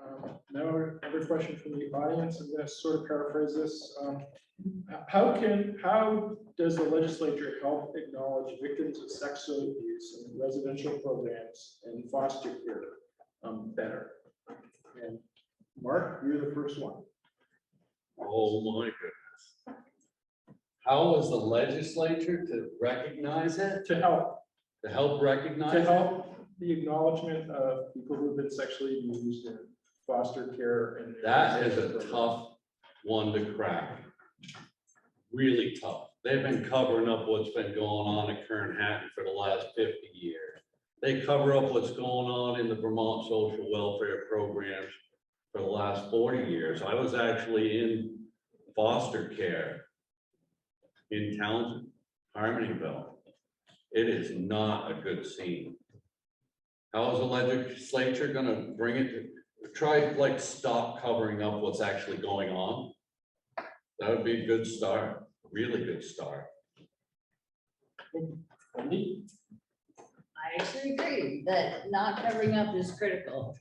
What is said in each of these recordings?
Now, another question from the audience. I'm going to sort of paraphrase this. How does the legislature help acknowledge victims of sexual abuse in residential programs and foster care better? And Mark, you're the first one. Oh my goodness. How is the legislature to recognize it? To help Recognize it? the acknowledgement of people who've been sexually abused in foster care. And That is a tough one to crack. Really tough. They've been covering up what's been going on at Kern Hatton for the last 50 years. They cover up what's going on in the Vermont social welfare programs for the last 40 years. I was actually in foster care in Townsend, Harmonyville. It is not a good scene. How is the legislature going to bring it to try like stop covering up what's actually going on? That would be a good start, really good start. I actually agree that not covering up is critical.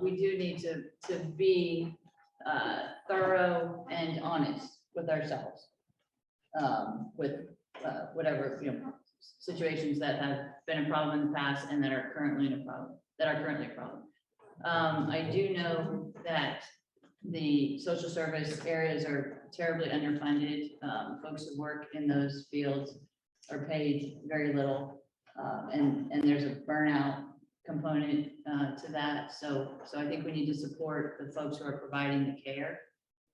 We do need to be thorough and honest with ourselves. With whatever, situations that have been a problem in the past and that are currently a problem. I do know that the social service areas are terribly underfunded. Folks who work in those fields are paid very little. And there's a burnout component to that. So I think we need to support the folks who are providing the care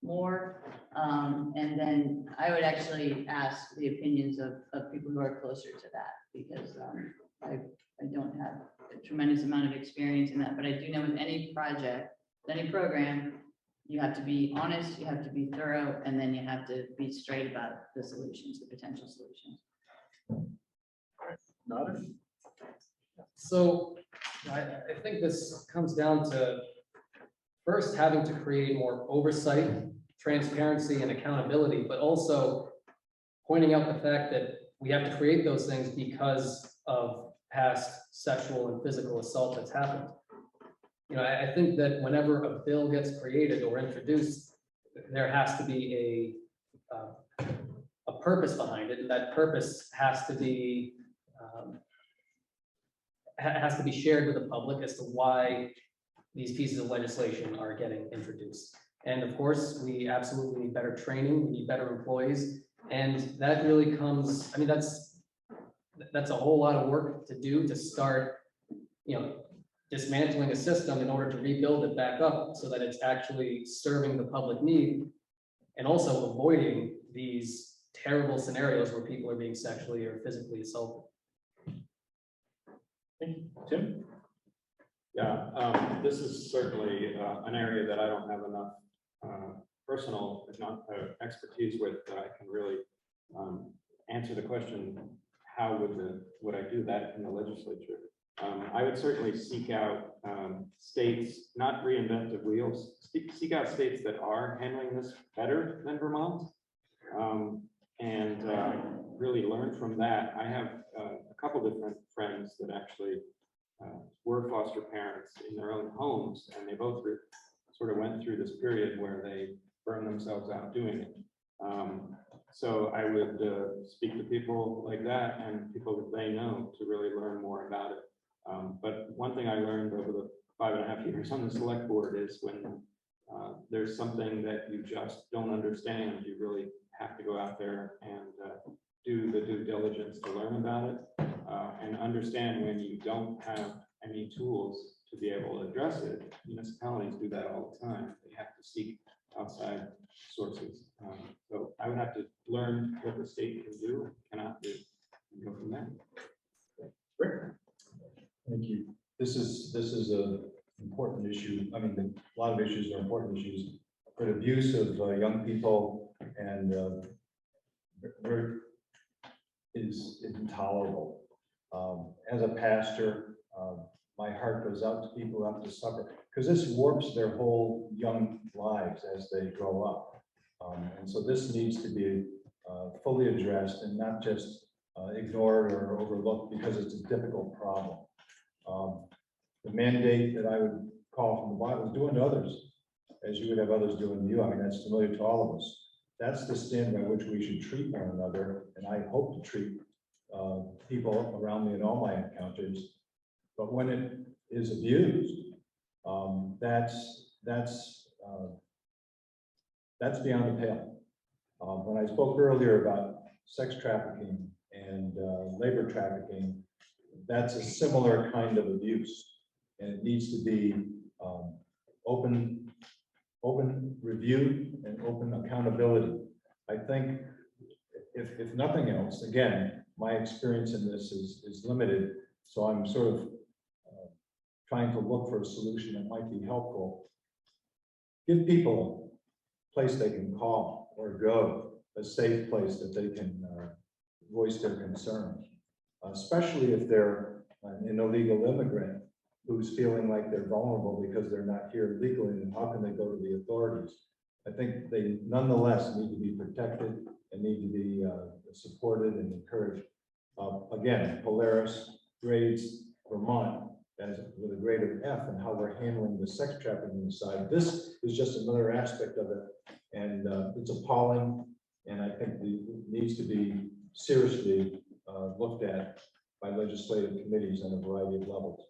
more. And then I would actually ask the opinions of people who are closer to that, because I don't have a tremendous amount of experience in that, but I do know with any project, any program, you have to be honest, you have to be thorough, and then you have to be straight about the solutions, the potential solutions. So I think this comes down to first having to create more oversight, transparency, and accountability, but also pointing out the fact that we have to create those things because of past sexual and physical assault that's happened. I think that whenever a bill gets created or introduced, there has to be a purpose behind it, and that purpose has to be shared with the public as to why these pieces of legislation are getting introduced. And of course, we absolutely need better training, we need better employees, and that really comes, that's a whole lot of work to do to start, dismantling a system in order to rebuild it back up so that it's actually serving the public need, and also avoiding these terrible scenarios where people are being sexually or physically assaulted. Tim? Yeah, this is certainly an area that I don't have enough personal, if not expertise with, that I can really answer the question, how would I do that in the legislature? I would certainly seek out states, not reinvent the wheels, seek out states that are handling this better than Vermont, and really learn from that. I have a couple different friends that actually were foster parents in their own homes, and they both sort of went through this period where they burned themselves out doing it. So I would speak to people like that and people that they know to really learn more about it. But one thing I learned over the 5.5 years on the select board is when there's something that you just don't understand, you really have to go out there and do the due diligence to learn about it and understand when you don't have any tools to be able to address it. Municipalities do that all the time. They have to seek outside sources. So I would have to learn what the state can do, cannot do, and go from there. Rick? Thank you. This is an important issue. A lot of issues are important issues, but abuse of young people and is intolerable. As a pastor, my heart goes out to people who have to suffer, because this warps their whole young lives as they grow up. And so this needs to be fully addressed and not just ignored or overlooked because it's a difficult problem. The mandate that I would call from the Bible, doing to others as you would have others doing to you. I mean, that's familiar to all of us. That's the standard by which we should treat one another, and I hope to treat people around me in all my encounters. But when it is abused, that's beyond the pale. When I spoke earlier about sex trafficking and labor trafficking, that's a similar kind of abuse, and it needs to be open review and open accountability. I think if nothing else, again, my experience in this is limited, so I'm sort of trying to look for a solution that might be helpful. Give people a place they can call or go, a safe place that they can voice their concerns, especially if they're an illegal immigrant who's feeling like they're vulnerable because they're not here legally, and how can they go to the authorities? I think they nonetheless need to be protected and need to be supported and encouraged. Again, Polaris grades Vermont as with a grade of F, and how we're handling the sex trafficking side. This is just another aspect of it, and it's appalling, and I think it needs to be seriously looked at by legislative committees on a variety of levels.